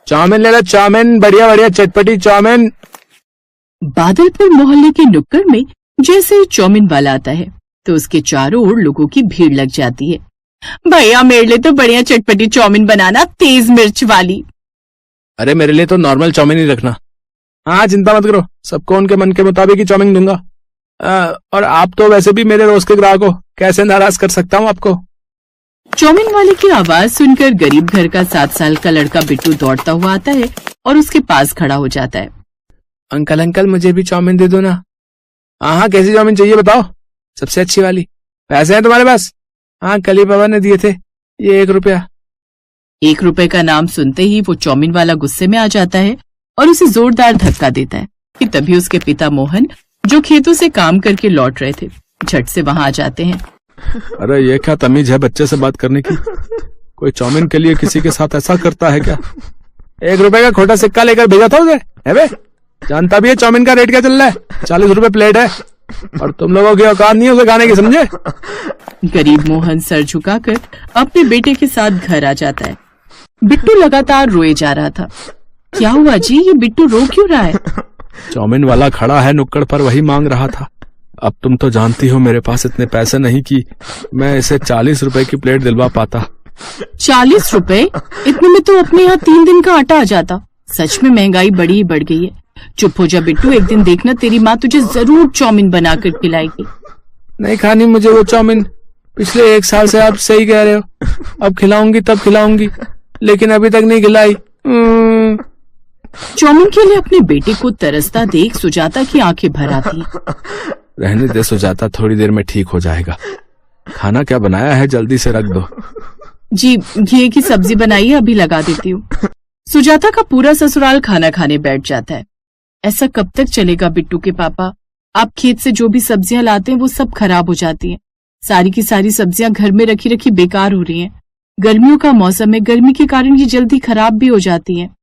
Chowmein ले लो, chowmein, बढ़िया बढ़िया चटपटी चाउमीन। बादलपुर मोहल्ले के नुक्कड़ में जैसे ही चाउमीन वाला आता है तो उसके चारों ओर लोगों की भीड़ लग जाती है। भैया मेरे लिए तो बढ़िया चटपटी चाउमीन बनाना, तेज मिर्च वाली। अरे मेरे लिए तो नॉर्मल चाउमीन ही रखना। हाँ चिंता मत करो, सबको उनके मन के मुताबिक ही चाउमीन दूंगा। और आप तो वैसे भी मेरे रोज के ग्राहक हो, कैसे नाराज कर सकता हूँ आपको। चाउमीन वाले की आवाज सुनकर गरीब घर का 7 साल का लड़का बिट्टू दौड़ता हुआ आता है और उसके पास खड़ा हो जाता है। अंकल अंकल मुझे भी चाउमीन दे दो ना। हाँ कैसी चाउमीन चाहिए बताओ, सबसे अच्छी वाली। पैसे हैं तुम्हारे पास? हाँ कल ही बाबा ने दिए थे, ये 1 रुपया। 1 रुपए का नाम सुनते ही वो चाउमीन वाला गुस्से में आ जाता है और उसे जोरदार धक्का देता है कि तभी उसके पिता मोहन, जो खेतों से काम करके लौट रहे थे, झट से वहां आ जाते हैं। अरे ये क्या तमीज है बच्चे से बात करने की? कोई चाउमीन के लिए किसी के साथ ऐसा करता है क्या? 1 रुपए का खोटा सिक्का लेकर भेजा था उसे, है बे? जानता भी है चाउमीन का रेट क्या चल रहा है, 40 रुपए प्लेट है, और तुम लोगों की औकात नहीं है उसे खाने की, समझे? गरीब मोहन सर झुकाकर अपने बेटे के साथ घर आ जाता है। बिट्टू लगातार रोए जा रहा था। क्या हुआ जी, ये बिट्टू रो क्यों रहा है? चाउमीन वाला खड़ा है नुक्कड़ पर, वही मांग रहा था। अब तुम तो जानती हो मेरे पास इतने पैसे नहीं कि मैं इसे 40 रुपए की प्लेट दिलवा पाता। 40 रुपए? इतने में तो अपने यहाँ 3 दिन का आटा आ जाता। सच में महंगाई बड़ी ही बढ़ गई है। चुप हो जा बिट्टू, एक दिन देखना तेरी माँ तुझे जरूर चाउमीन बनाकर खिलाएगी। नहीं खानी मुझे वो चाउमीन, पिछले 1 साल से आप सही कह रहे हो। अब खिलाऊंगी तब खिलाऊंगी, लेकिन अभी तक नहीं खिलाई। चाउमीन के लिए अपने बेटे को तरसता देख सुजाता की आंखें भर आती हैं। रहने दे सुजाता, थोड़ी देर में ठीक हो जाएगा। खाना क्या बनाया है, जल्दी से रख दो। जी घी की सब्जी बनाई है, अभी लगा देती हूँ। सुजाता का पूरा ससुराल खाना खाने बैठ जाता है। ऐसा कब तक चलेगा बिट्टू के पापा? आप खेत से जो भी सब्जियां लाते हैं वो सब खराब हो जाती हैं। सारी की सारी सब्जियां घर में रखी रखी बेकार हो रही हैं। गर्मियों का मौसम है, गर्मी के कारण ये जल्दी खराब भी हो जाती हैं।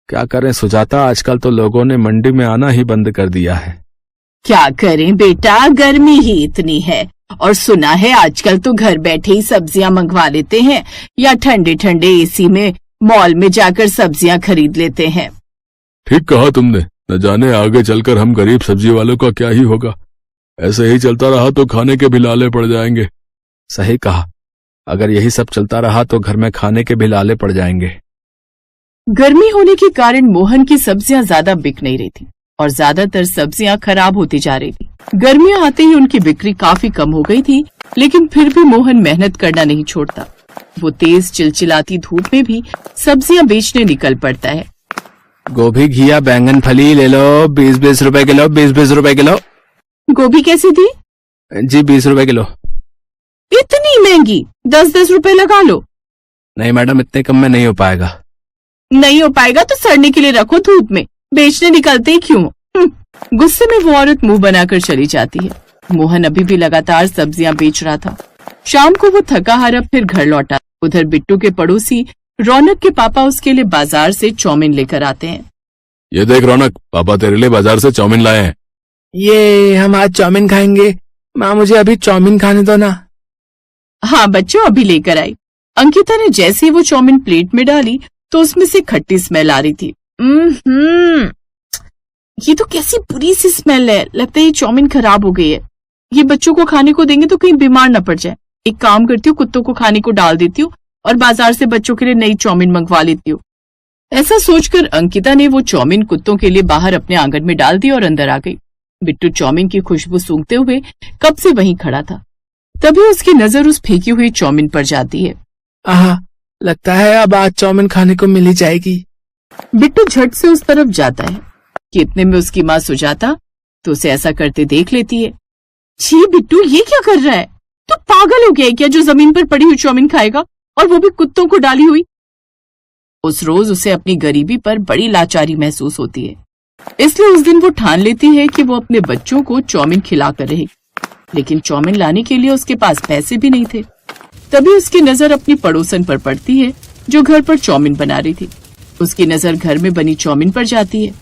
क्या करें सुजाता, आजकल तो लोगों ने मंडी में आना ही बंद कर दिया है। क्या करें बेटा, गर्मी ही इतनी है। और सुना है आजकल तो घर बैठे ही सब्जियां मंगवा लेते हैं, या ठंडे ठंडे एसी में मॉल में जाकर सब्जियां खरीद लेते हैं। ठीक कहा तुमने, न जाने आगे चलकर हम गरीब सब्जी वालों का क्या ही होगा। ऐसे ही चलता रहा तो खाने के भी लाले पड़ जाएंगे। सही कहा, अगर यही सब चलता रहा तो घर में खाने के भी लाले पड़ जाएंगे। गर्मी होने के कारण मोहन की सब्जियां ज्यादा बिक नहीं रही थी और ज्यादातर सब्जियां खराब होती जा रही थी। गर्मियां आते ही उनकी बिक्री काफी कम हो गई थी, लेकिन फिर भी मोहन मेहनत करना नहीं छोड़ता। वो तेज चिलचिलाती धूप में भी सब्जियां बेचने निकल पड़ता है। गोभी, घिया, बैंगन, फली ले लो, 20-20 रुपए किलो, 20-20 रुपए किलो। गोभी कैसी थी? जी 20 रुपए किलो। इतनी महंगी? 10-10 रुपए लगा लो। नहीं मैडम, इतने कम में नहीं हो पाएगा। नहीं हो पाएगा तो सड़ने के लिए रखो धूप में, बेचने निकलते ही क्यों? गुस्से में वो औरत मुंह बनाकर चली जाती है। मोहन अभी भी लगातार सब्जियां बेच रहा था। शाम को वो थका हारा फिर घर लौटा। उधर बिट्टू के पड़ोसी रौनक के पापा उसके लिए बाजार से चाउमीन लेकर आते हैं। ये देख रौनक, पापा तेरे लिए बाजार से चाउमीन लाए हैं। ये हम आज चाउमीन खाएंगे। माँ मुझे अभी चाउमीन खाने दो ना। हाँ बच्चों, अभी लेकर आई। अंकिता ने जैसे ही वो चाउमीन प्लेट में डाली तो उसमें से खट्टी स्मेल आ रही थी। ये तो कैसी बुरी सी स्मेल है, लगता है ये चाउमीन खराब हो गई है। ये बच्चों को खाने को देंगे तो कहीं बीमार न पड़ जाए। एक काम करती हूँ, कुत्तों को खाने को डाल देती हूँ और बाजार से बच्चों के लिए नई चाउमीन मंगवा लेती हूँ। ऐसा सोचकर अंकिता ने वो चाउमीन कुत्तों के लिए बाहर अपने आंगन में डाल दी और अंदर आ गई। बिट्टू चाउमीन की खुशबू सूंघते हुए कब से वहीं खड़ा था। तभी उसकी नजर उस फेंकी हुई चाउमीन पर जाती है। आहा, लगता है अब आज चाउमीन खाने को मिल ही जाएगी। बिट्टू झट से उस तरफ जाता है कि इतने में उसकी माँ सुजाता तो उसे ऐसा करते देख लेती है। छी बिट्टू, ये क्या कर रहा है? तो पागल हो गया है क्या, जो जमीन पर पड़ी हुई चाउमीन खाएगा, और वो भी कुत्तों को डाली हुई? उस रोज उसे अपनी गरीबी पर बड़ी लाचारी महसूस होती है, इसलिए उस दिन वो ठान लेती है कि वो अपने बच्चों को चाउमीन खिलाकर रहेगी। लेकिन चाउमीन लाने के लिए उसके पास पैसे भी नहीं थे। तभी उसकी नजर अपनी पड़ोसन पर पड़ती है जो घर पर चाउमीन बना रही थी। उसकी नजर घर में बनी चाउमीन पर जाती है।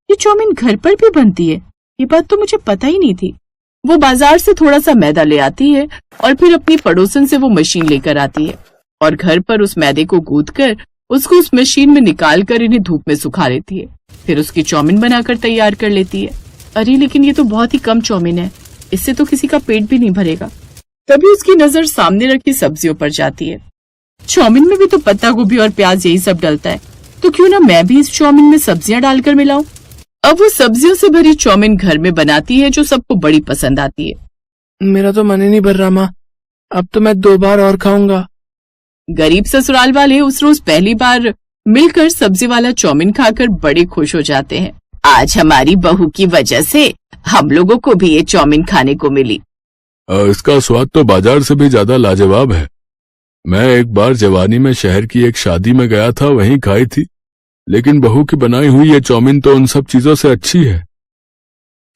ये चाउमीन घर पर भी बनती है, ये बात तो मुझे पता ही नहीं थी। वो बाजार से थोड़ा सा मैदा ले आती है और फिर अपनी पड़ोसन से वो मशीन लेकर आती है और घर पर उस मैदे को गूंथकर उसको उस मशीन में निकाल कर इन्हें धूप में सुखा लेती है। फिर उसकी चाउमीन बनाकर तैयार कर लेती है। अरे लेकिन ये तो बहुत ही कम चाउमीन है, इससे तो किसी का पेट भी नहीं भरेगा। तभी उसकी नजर सामने रखी सब्जियों पर जाती है। चाउमीन में भी तो पत्ता गोभी और प्याज यही सब डलता है, तो क्यों ना मैं भी इस चाउमीन में सब्जियां डालकर मिलाऊं। अब वो सब्जियों से भरी चाउमीन घर में बनाती है, जो सबको बड़ी पसंद आती है। मेरा तो मन ही नहीं भर रहा माँ, अब तो मैं 2 बार और खाऊंगा। गरीब ससुराल वाले उस रोज पहली बार मिलकर सब्जी वाला चाउमीन खाकर बड़े खुश हो जाते हैं। आज हमारी बहू की वजह से हम लोगों को भी ये चाउमीन खाने को मिली। इसका स्वाद तो बाजार से भी ज्यादा लाजवाब है। मैं एक बार जवानी में शहर की एक शादी में गया था, वहीं खाई थी, लेकिन बहू की बनाई हुई ये चाउमीन तो उन सब चीजों से अच्छी है।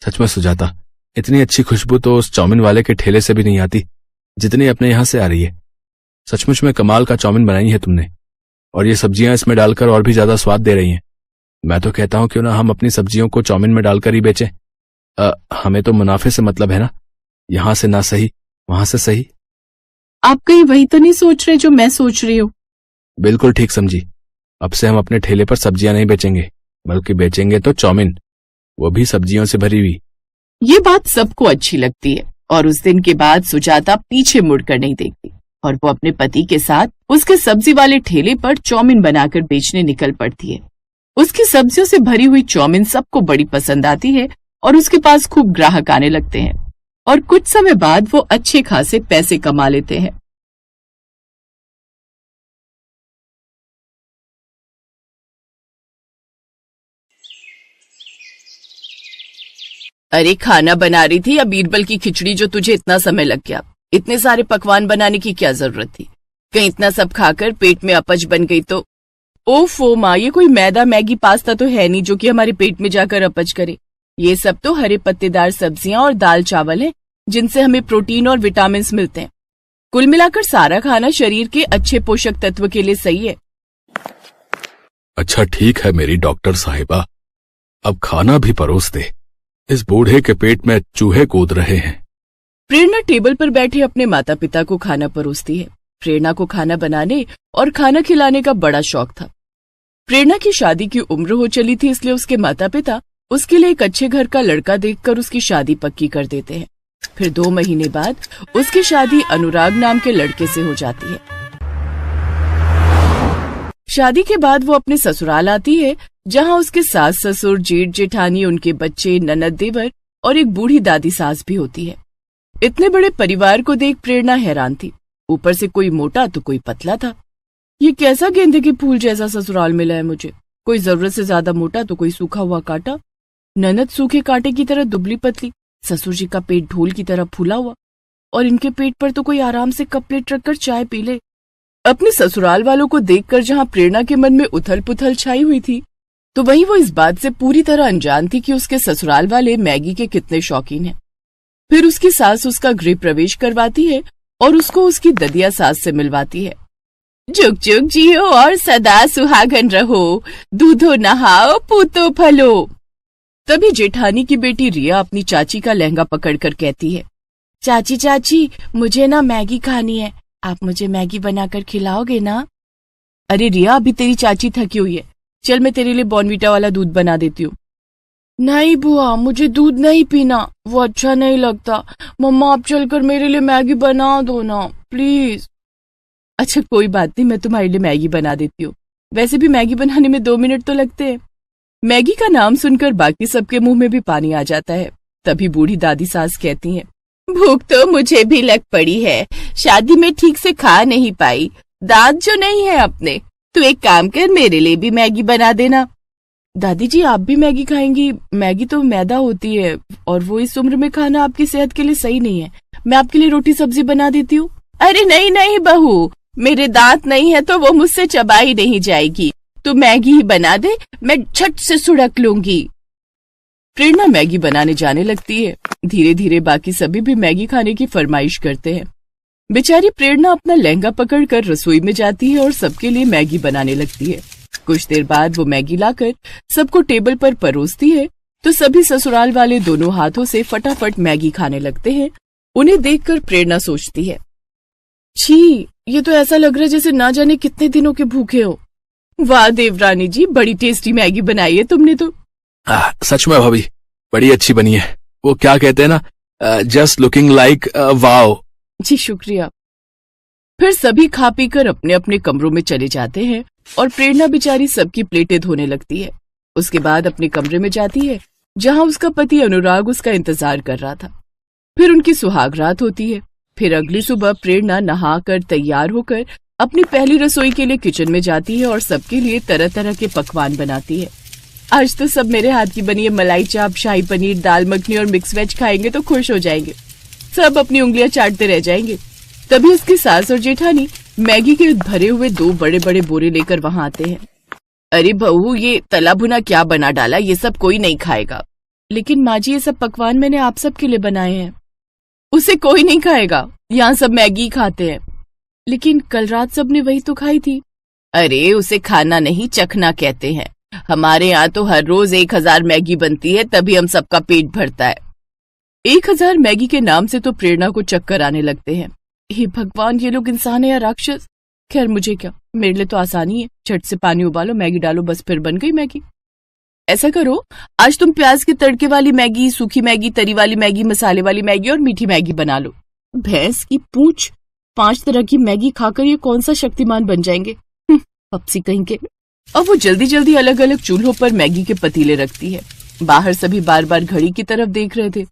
सच में सुजाता, इतनी अच्छी खुशबू तो उस चाउमीन वाले के ठेले से भी नहीं आती जितनी अपने यहाँ से आ रही है। सचमुच में कमाल का चाउमीन बनाई है तुमने, और ये सब्जियां इसमें डालकर और भी ज्यादा स्वाद दे रही हैं। मैं तो कहता हूं क्यों ना हम अपनी सब्जियों को चाउमीन में डालकर ही बेचें। हमें तो मुनाफे से मतलब है ना, यहाँ से ना सही वहां से सही। आप कहीं वही तो नहीं सोच रहे जो मैं सोच रही हूँ? बिल्कुल ठीक समझी। अब से हम अपने ठेले पर सब्जियां नहीं बेचेंगे, बल्कि बेचेंगे तो चाउमीन, वो भी सब्जियों से भरी हुई। ये बात सबको अच्छी लगती है और उस दिन के बाद सुजाता पीछे मुड़कर नहीं देखती और वो अपने पति के साथ उसके सब्जी वाले ठेले पर चाउमीन बनाकर बेचने निकल पड़ती है। उसकी सब्जियों से भरी हुई चाउमीन सबको बड़ी पसंद आती है और उसके पास खूब ग्राहक आने लगते हैं और कुछ समय बाद वो अच्छे खासे पैसे कमा लेते हैं। अरे खाना बना रही थी या बीरबल की खिचड़ी जो तुझे इतना समय लग गया? इतने सारे पकवान बनाने की क्या जरूरत थी? कहीं इतना सब खाकर पेट में अपच बन गई तो? ओफो माँ, ये कोई मैदा मैगी पास्ता तो है नहीं जो कि हमारे पेट में जाकर अपच करे। ये सब तो हरे पत्तेदार सब्जियां और दाल चावल हैं, जिनसे हमें प्रोटीन और विटामिन मिलते हैं। कुल मिलाकर सारा खाना शरीर के अच्छे पोषक तत्व के लिए सही है। अच्छा ठीक है मेरी डॉक्टर साहिबा, अब खाना भी परोस दे, इस बूढ़े के पेट में चूहे कूद रहे हैं। प्रेरणा टेबल पर बैठे अपने माता पिता को खाना परोसती है। प्रेरणा को खाना बनाने और खाना खिलाने का बड़ा शौक था। प्रेरणा की शादी की उम्र हो चली थी, इसलिए उसके माता पिता उसके लिए एक अच्छे घर का लड़का देखकर उसकी शादी पक्की कर देते हैं। फिर 2 महीने बाद उसकी शादी अनुराग नाम के लड़के से हो जाती है। शादी के बाद वो अपने ससुराल आती है, जहां उसके सास ससुर, जेठ जेठानी, उनके बच्चे, ननद देवर और एक बूढ़ी दादी सास भी होती है। इतने बड़े परिवार को देख प्रेरणा हैरान थी। ऊपर से कोई मोटा तो कोई पतला था। ये कैसा गेंदे के फूल जैसा ससुराल मिला है मुझे? कोई जरूरत से ज्यादा मोटा तो कोई सूखा हुआ कांटा। ननद सूखे कांटे की तरह दुबली पतली, ससुर जी का पेट ढोल की तरह फूला हुआ, और इनके पेट पर तो कोई आराम से कप प्लेट रखकर चाय पी ले। अपने ससुराल वालों को देखकर जहां प्रेरणा के मन में उथल पुथल छाई हुई थी, तो वहीं वो इस बात से पूरी तरह अनजान थी कि उसके ससुराल वाले मैगी के कितने शौकीन हैं। फिर उसकी सास उसका गृह प्रवेश करवाती है और उसको उसकी ददिया सास से मिलवाती है। जुग जुग जियो और सदा सुहागन रहो, दूधो नहाओ पूतो फलो। तभी जेठानी की बेटी रिया अपनी चाची का लहंगा पकड़कर कहती है, चाची चाची मुझे ना मैगी खानी है, आप मुझे मैगी बनाकर खिलाओगे ना? अरे रिया, अभी तेरी चाची थकी हुई है, चल मैं तेरे लिए बॉर्नवीटा वाला दूध बना देती हूँ। नहीं बुआ, मुझे दूध नहीं पीना, वो अच्छा नहीं लगता। मम्मा आप चलकर मेरे लिए मैगी बना दो ना प्लीज। अच्छा कोई बात नहीं, मैं तुम्हारे लिए मैगी बना देती हूँ। वैसे भी मैगी बनाने में 2 मिनट तो लगते हैं। मैगी का नाम सुनकर बाकी सबके मुंह में भी पानी आ जाता है। तभी बूढ़ी दादी सास कहती हैं, भूख तो मुझे भी लग पड़ी है, शादी में ठीक से खा नहीं पाई, दांत जो नहीं है अपने, तू एक काम कर मेरे लिए भी मैगी बना देना। दादी जी आप भी मैगी खाएंगी? मैगी तो मैदा होती है और वो इस उम्र में खाना आपकी सेहत के लिए सही नहीं है। मैं आपके लिए रोटी सब्जी बना देती हूँ। अरे नहीं नहीं बहू, मेरे दांत नहीं है तो वो मुझसे चबाई नहीं जाएगी, तू मैगी ही बना दे, मैं झट से सुड़क लूंगी। प्रेरणा मैगी बनाने जाने लगती है। धीरे धीरे बाकी सभी भी मैगी खाने की फरमाइश करते हैं। बेचारी प्रेरणा अपना लहंगा पकड़कर रसोई में जाती है और सबके लिए मैगी बनाने लगती है। कुछ देर बाद वो मैगी लाकर सबको टेबल पर परोसती है, तो सभी ससुराल वाले दोनों हाथों से फटाफट मैगी खाने लगते हैं। उन्हें देखकर प्रेरणा सोचती है, छी, ये तो ऐसा लग रहा है जैसे ना जाने कितने दिनों के भूखे हो। वाह देवरानी जी, बड़ी टेस्टी मैगी बनाई है तुमने तो। सच में भाभी बड़ी अच्छी बनी है। वो क्या कहते हैं ना, जस्ट लुकिंग लाइक वाओ। जी शुक्रिया। फिर सभी खा पी कर अपने अपने कमरों में चले जाते हैं और प्रेरणा बेचारी सबकी प्लेटें धोने लगती है। उसके बाद अपने कमरे में जाती है जहां उसका पति अनुराग उसका इंतजार कर रहा था। फिर उनकी सुहाग रात होती है। फिर अगली सुबह प्रेरणा नहाकर तैयार होकर अपनी पहली रसोई के लिए किचन में जाती है और सबके लिए तरह तरह के पकवान बनाती है। आज तो सब मेरे हाथ की बनी है मलाई चाप, शाही पनीर, दाल मखनी और मिक्स वेज खाएंगे तो खुश हो जाएंगे। सब अपनी उंगलियां चाटते रह जाएंगे। तभी उसकी सास और जेठानी मैगी के भरे हुए 2 बड़े बड़े बोरे लेकर वहां आते हैं। अरे बहू, ये तला भुना क्या बना डाला, ये सब कोई नहीं खाएगा। लेकिन माँ जी, ये सब पकवान मैंने आप सब के लिए बनाए हैं। उसे कोई नहीं खाएगा, यहाँ सब मैगी खाते हैं। लेकिन कल रात सबने वही तो खाई थी। अरे उसे खाना नहीं, चखना कहते हैं। हमारे यहाँ तो हर रोज 1000 मैगी बनती है, तभी हम सबका पेट भरता है। 1000 मैगी के नाम से तो प्रेरणा को चक्कर आने लगते हैं। हे भगवान, ये लोग इंसान है या राक्षस? खैर मुझे क्या, मेरे लिए तो आसानी है, झट से पानी उबालो, मैगी डालो, बस फिर बन गई मैगी। ऐसा करो, आज तुम प्याज के तड़के वाली मैगी, सूखी मैगी, तरी वाली मैगी, मसाले वाली मैगी और मीठी मैगी बना लो। भैंस की पूंछ, 5 तरह की मैगी खाकर ये कौन सा शक्तिमान बन जाएंगे, पपसी कहीं के। अब वो जल्दी जल्दी अलग अलग चूल्हों पर मैगी के पतीले रखती है। बाहर सभी बार बार घड़ी की तरफ देख रहे थे।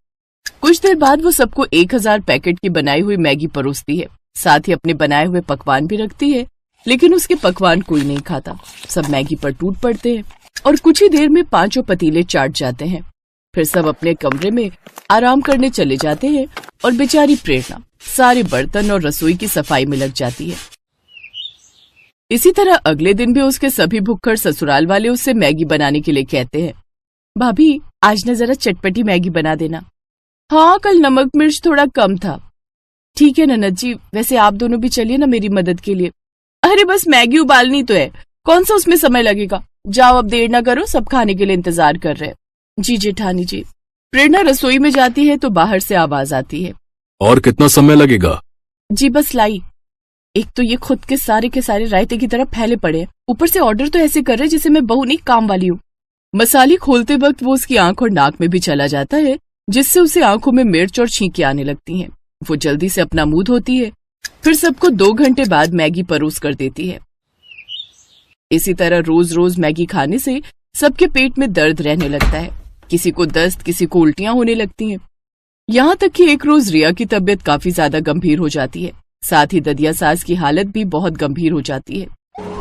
कुछ देर बाद वो सबको 1000 पैकेट की बनाई हुई मैगी परोसती है। साथ ही अपने बनाए हुए पकवान भी रखती है। लेकिन उसके पकवान कोई नहीं खाता। सब मैगी पर टूट पड़ते हैं और कुछ ही देर में 5 पतीले चाट जाते हैं। फिर सब अपने कमरे में आराम करने चले जाते हैं और बेचारी प्रेरणा सारे बर्तन और रसोई की सफाई में लग जाती है। इसी तरह अगले दिन भी उसके सभी भुक्खड़ ससुराल वाले उससे मैगी बनाने के लिए कहते हैं। भाभी, आज न जरा चटपटी मैगी बना देना। हाँ, कल नमक मिर्च थोड़ा कम था। ठीक है ननद जी, वैसे आप दोनों भी चलिए ना मेरी मदद के लिए। अरे बस मैगी उबालनी तो है, कौन सा उसमें समय लगेगा। जाओ, अब देर न करो, सब खाने के लिए इंतजार कर रहे हैं। जी जेठानी जी। प्रेरणा रसोई में जाती है तो बाहर से आवाज आती है। और कितना समय लगेगा? जी बस लाई। एक तो ये खुद के सारे रायते की तरह फैले पड़े हैं, ऊपर से ऑर्डर तो ऐसे कर रहे जैसे मैं बहू नहीं काम वाली हूँ। मसाले खोलते वक्त वो उसकी आंख और नाक में भी चला जाता है, जिससे उसे आंखों में मिर्च और छींकें आने लगती हैं। वो जल्दी से अपना मुंह धोती है, फिर सबको 2 घंटे बाद मैगी परोस कर देती है। इसी तरह रोज रोज मैगी खाने से सबके पेट में दर्द रहने लगता है। किसी को दस्त, किसी को उल्टियां होने लगती हैं। यहाँ तक कि एक रोज रिया की तबीयत काफी ज्यादा गंभीर हो जाती है। साथ ही ददिया सास की हालत भी बहुत गंभीर हो जाती है।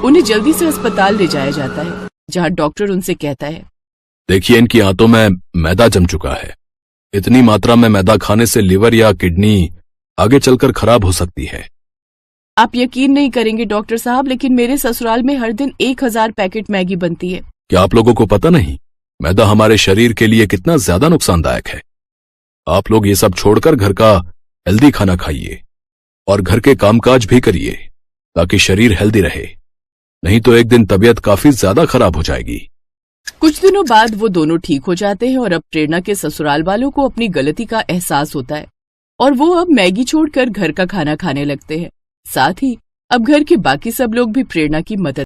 उन्हें जल्दी से अस्पताल ले जाया जाता है, जहाँ डॉक्टर उनसे कहता है, देखिए इनकी आंतों में मैदा जम चुका है। इतनी मात्रा में मैदा खाने से लिवर या किडनी आगे चलकर खराब हो सकती है। आप यकीन नहीं करेंगे डॉक्टर साहब, लेकिन मेरे ससुराल में हर दिन 1000 पैकेट मैगी बनती है। क्या आप लोगों को पता नहीं मैदा हमारे शरीर के लिए कितना ज्यादा नुकसानदायक है? आप लोग ये सब छोड़कर घर का हेल्दी खाना खाइए और घर के कामकाज भी करिए ताकि शरीर हेल्दी रहे, नहीं तो एक दिन तबीयत काफी ज्यादा खराब हो जाएगी। कुछ दिनों बाद वो दोनों ठीक हो जाते हैं और अब प्रेरणा के ससुराल वालों को अपनी गलती का एहसास होता है और वो अब मैगी छोड़कर घर का खाना खाने लगते हैं। साथ ही अब घर के बाकी सब लोग भी प्रेरणा की मदद